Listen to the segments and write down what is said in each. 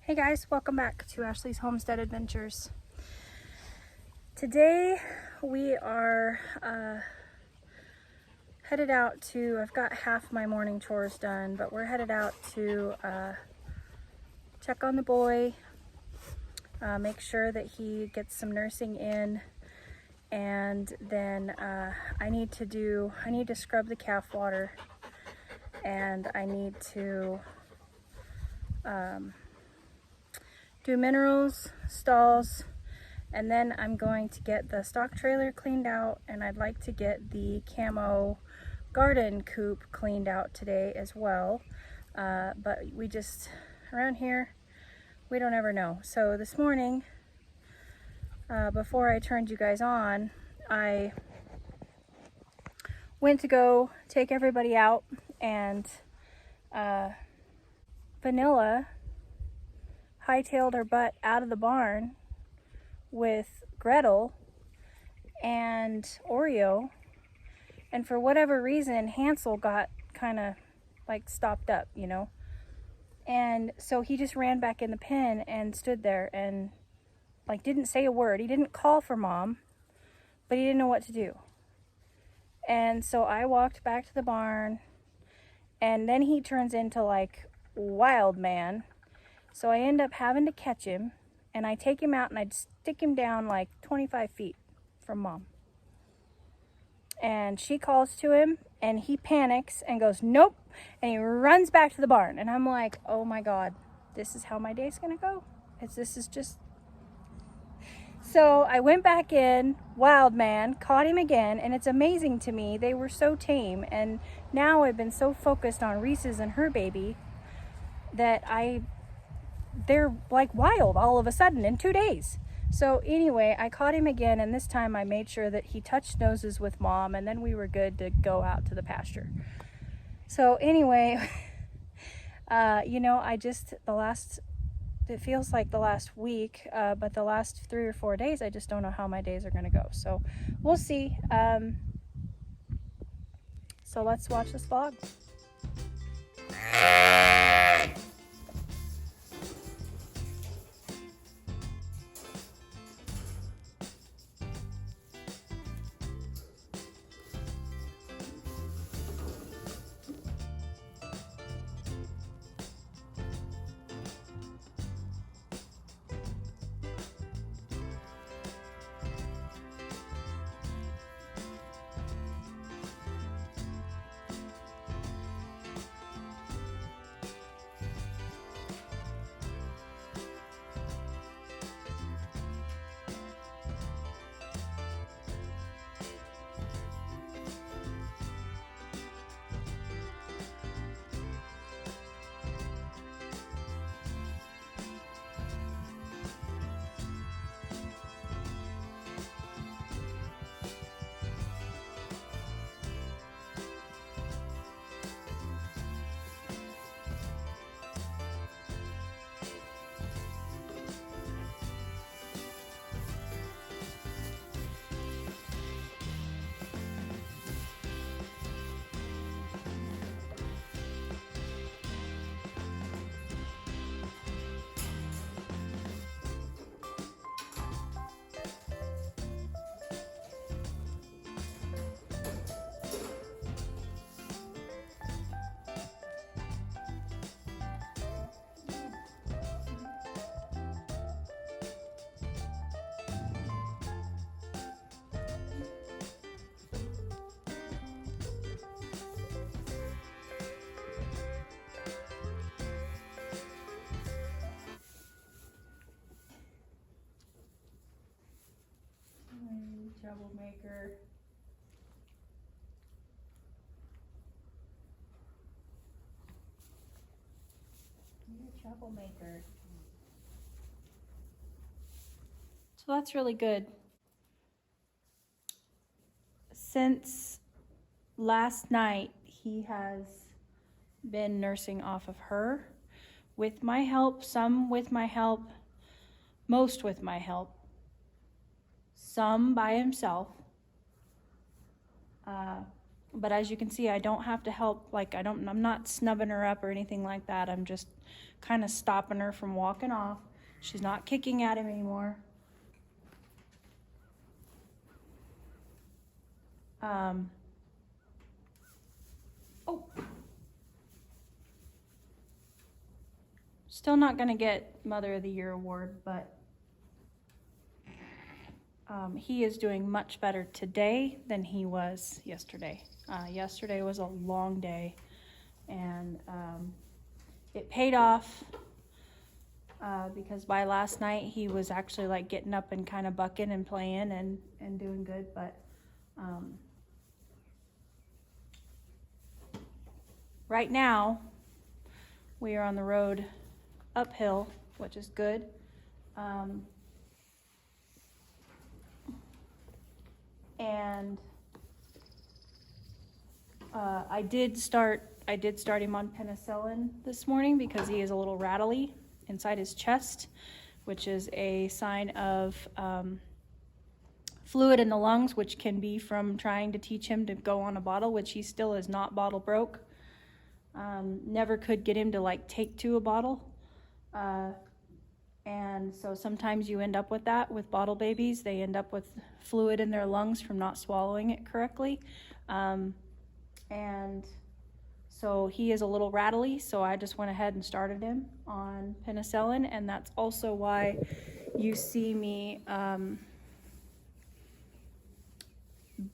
Hey guys, welcome back to Ashley's Homestead Adventures. Today we are headed out to, I've got half my morning chores done, but we're headed out to check on the boy, make sure that he gets some nursing in, and then I need to scrub the calf water, and I need to do minerals, stalls, and then I'm going to get the stock trailer cleaned out, and I'd like to get the camo garden coop cleaned out today as well. But we just, around here, we don't ever know. So this morning, before I turned you guys on, I went to go take everybody out, and Vanilla hightailed her butt out of the barn with Gretel and Oreo, and for whatever reason Hansel got kind of like stopped up, you know, and so he just ran back in the pen and stood there and like didn't say a word. He didn't call for mom, but he didn't know what to do. And so I walked back to the barn, and then he turns into like wild man. So I end up having to catch him, and I take him out and I stick him down like 25 feet from mom. And she calls to him, and he panics and goes, nope, and he runs back to the barn. And I'm like, oh my God, this is how my day's gonna go. This is just... So I went back in, wild man, caught him again, and it's amazing to me. They were so tame, and now I've been so focused on Reese's and her baby that they're like wild all of a sudden in 2 days. So anyway, I caught him again, and this time I made sure that he touched noses with mom, and then we were good to go out to the pasture. So anyway, you know, it feels like the last week, but the last 3 or 4 days, I just don't know how my days are going to go. So we'll see. So let's watch this vlog. Troublemaker. You're a troublemaker. So that's really good. Since last night, he has been nursing off of her with my help, some with my help, most with my help, some by himself. But as you can see, I don't have to help, like I'm not snubbing her up or anything like that. I'm just kind of stopping her from walking off. She's not kicking at him anymore. Oh. Still not gonna get Mother of the Year award, but he is doing much better today than he was yesterday. Yesterday was a long day, and it paid off because by last night he was actually like getting up and kind of bucking and playing and doing good. But right now we are on the road uphill, which is good. And I did start him on penicillin this morning because he is a little rattly inside his chest, which is a sign of fluid in the lungs, which can be from trying to teach him to go on a bottle, which he still is not bottle broke. Never could get him to like take to a bottle. And so sometimes you end up with that with bottle babies. They end up with fluid in their lungs from not swallowing it correctly. And so he is a little rattly, so I just went ahead and started him on penicillin, and that's also why you see me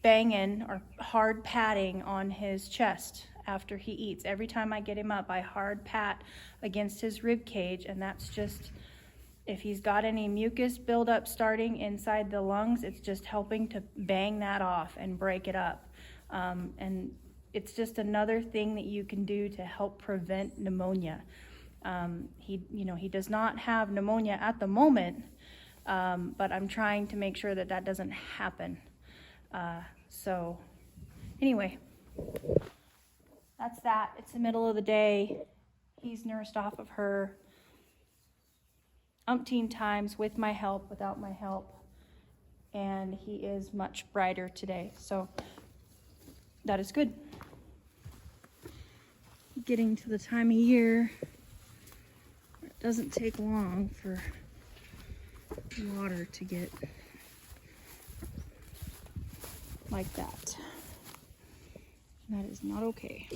banging or hard patting on his chest after he eats. Every time I get him up, I hard pat against his rib cage, and that's just, if he's got any mucus buildup starting inside the lungs, it's just helping to bang that off and break it up. And it's just another thing that you can do to help prevent pneumonia. He does not have pneumonia at the moment, but I'm trying to make sure that that doesn't happen. So anyway, that's that. It's the middle of the day. He's nursed off of her umpteen times with my help, without my help, and he is much brighter today. So that is good. Getting to the time of year where it doesn't take long for water to get like that. That is not okay.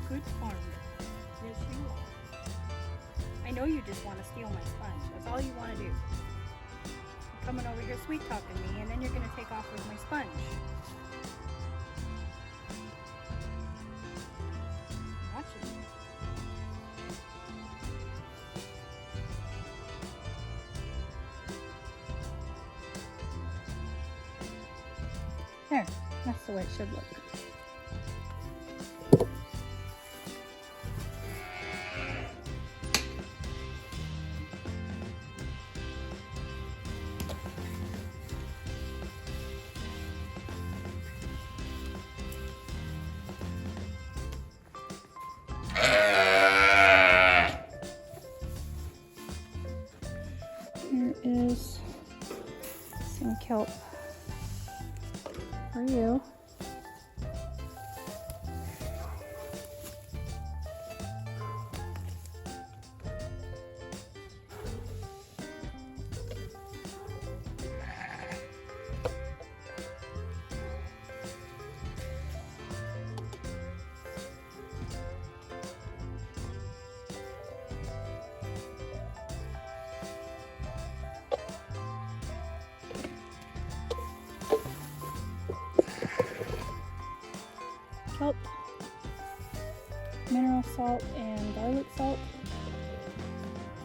Good farmer. Yes, you are. I know you just want to steal my sponge. That's all you want to do. You're coming over here sweet talking me, and then you're going to take off with my sponge. Watch it. There. That's the way it should look. Here is some kelp for you. salt and garlic salt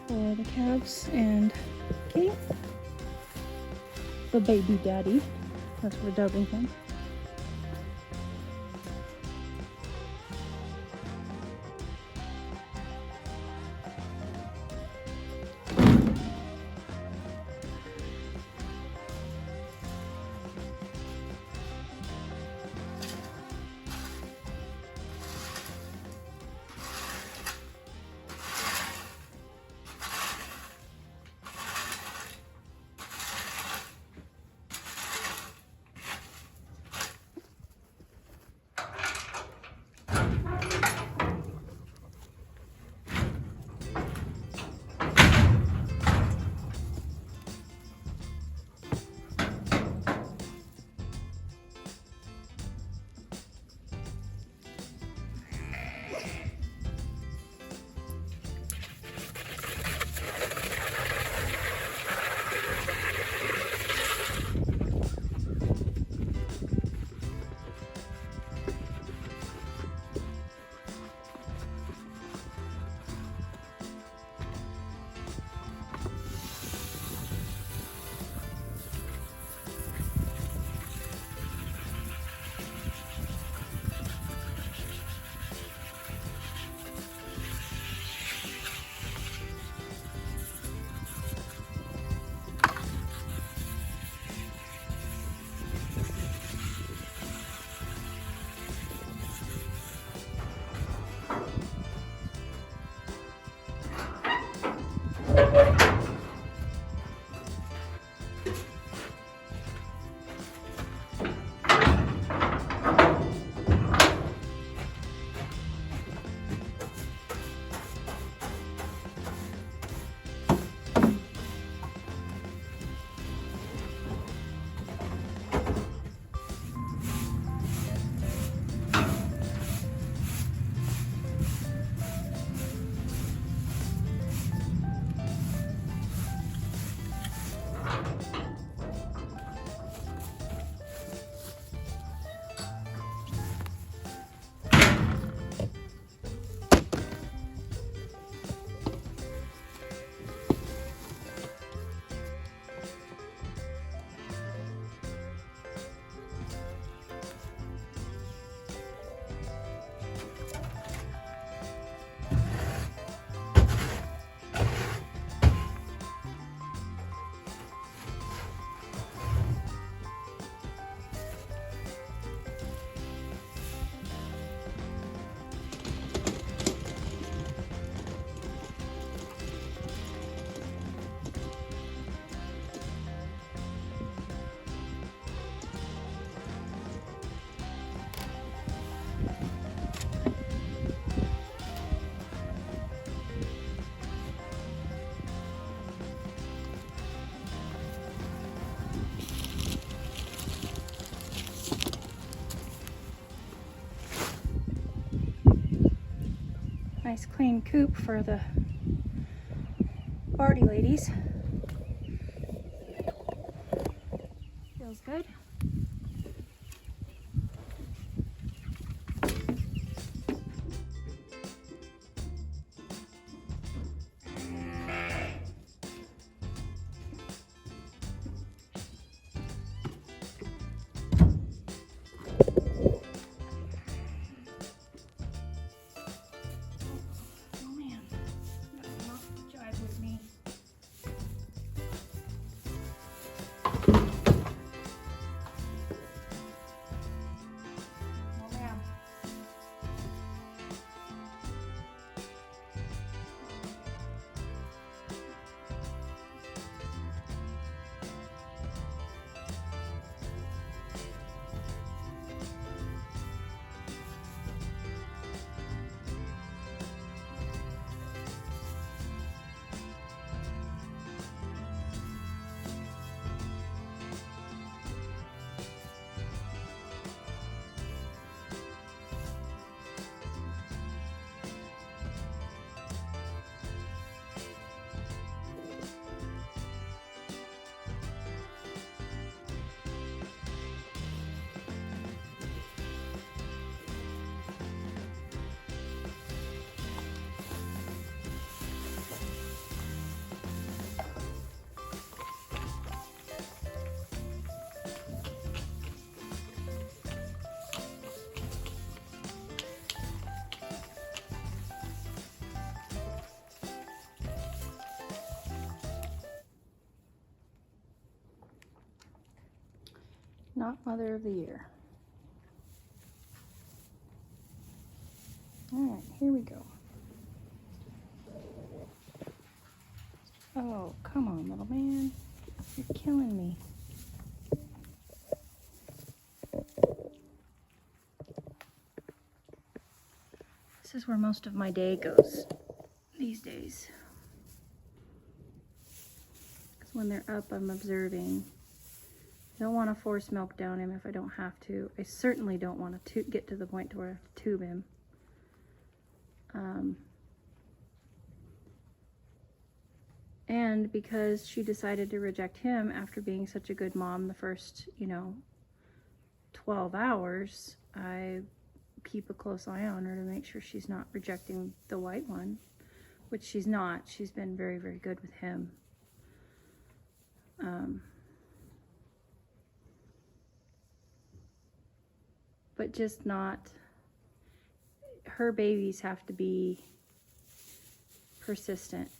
for the calves and Kate, the baby daddy, as we're dubbing him. Nice clean coop for the party ladies. Feels good. Not Mother of the Year. Alright, here we go. Oh, come on, little man. You're killing me. This is where most of my day goes these days. Because when they're up, I'm observing. I don't want to force milk down him if I don't have to. I certainly don't want to get to the point to where I have to tube him. And because she decided to reject him after being such a good mom the first, 12 hours, I keep a close eye on her to make sure she's not rejecting the white one, which she's not. She's been very, very good with him. But just not, her babies have to be persistent.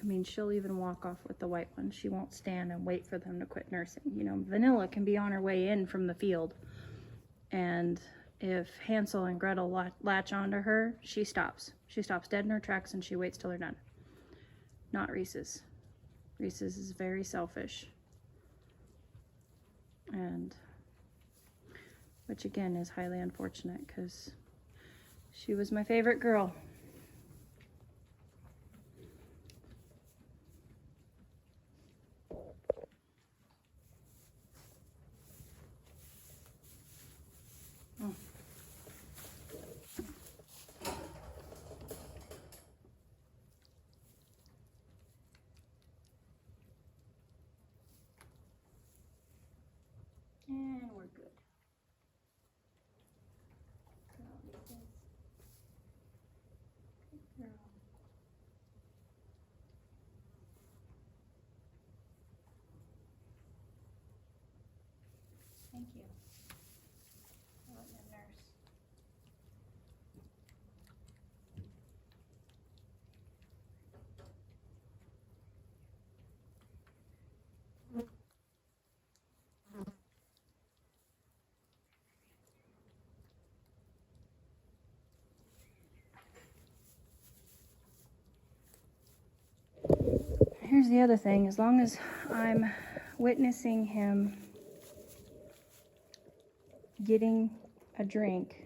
I mean, she'll even walk off with the white one. She won't stand and wait for them to quit nursing. Vanilla can be on her way in from the field. And if Hansel and Gretel latch onto her, she stops. She stops dead in her tracks and she waits till they're done. Not Reese's. Reese's is very selfish. And, which again is highly unfortunate because she was my favorite girl. And we're good. Good girl. Thank you. I want your nurse. Here's the other thing. As long as I'm witnessing him getting a drink,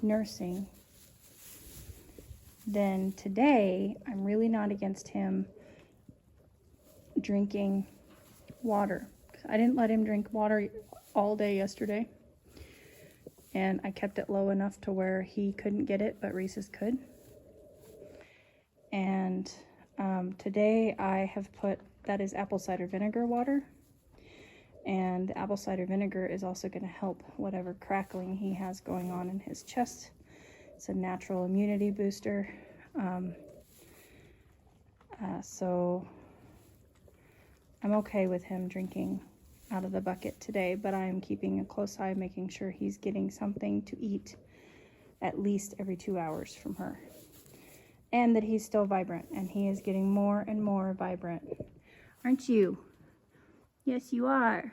nursing, then today I'm really not against him drinking water. I didn't let him drink water all day yesterday, and I kept it low enough to where he couldn't get it, but Reese's could. And today I have put, that is apple cider vinegar water, and the apple cider vinegar is also going to help whatever crackling he has going on in his chest. It's a natural immunity booster. So I'm okay with him drinking out of the bucket today, but I'm keeping a close eye, making sure he's getting something to eat at least every 2 hours from her. And that he's still vibrant, and he is getting more and more vibrant. Aren't you? Yes, you are.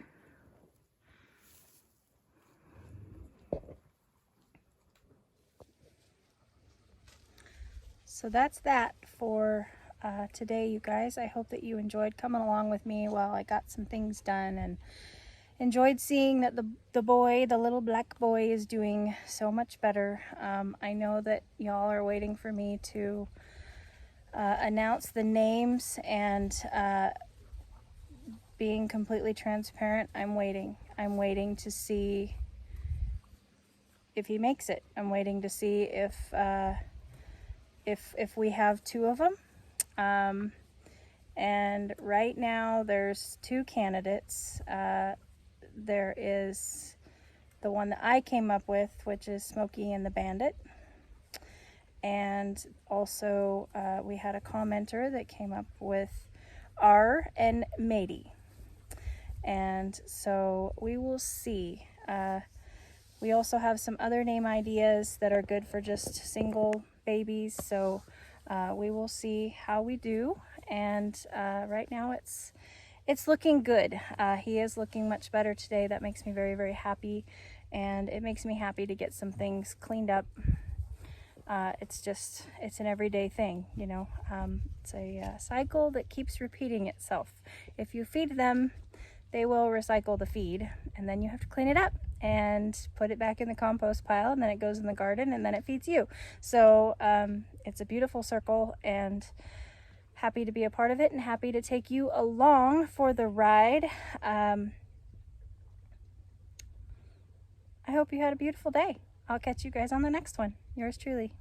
So that's that for today, you guys. I hope that you enjoyed coming along with me while I got some things done, and enjoyed seeing that the boy, the little black boy, is doing so much better. I know that y'all are waiting for me to announce the names, and being completely transparent, I'm waiting. I'm waiting to see if he makes it. I'm waiting to see if we have 2 of them. And right now there's 2 candidates. There is the one that I came up with, which is Smokey and the Bandit. And also we had a commenter that came up with R and Matey. And so we will see. We also have some other name ideas that are good for just single babies. So we will see how we do. And right now it's it's looking good. He is looking much better today. That makes me very, very happy. And it makes me happy to get some things cleaned up. It's an everyday thing, you know. It's a cycle that keeps repeating itself. If you feed them, they will recycle the feed, and then you have to clean it up and put it back in the compost pile, and then it goes in the garden, and then it feeds you. So it's a beautiful circle, and happy to be a part of it, and happy to take you along for the ride. I hope you had a beautiful day. I'll catch you guys on the next one. Yours truly.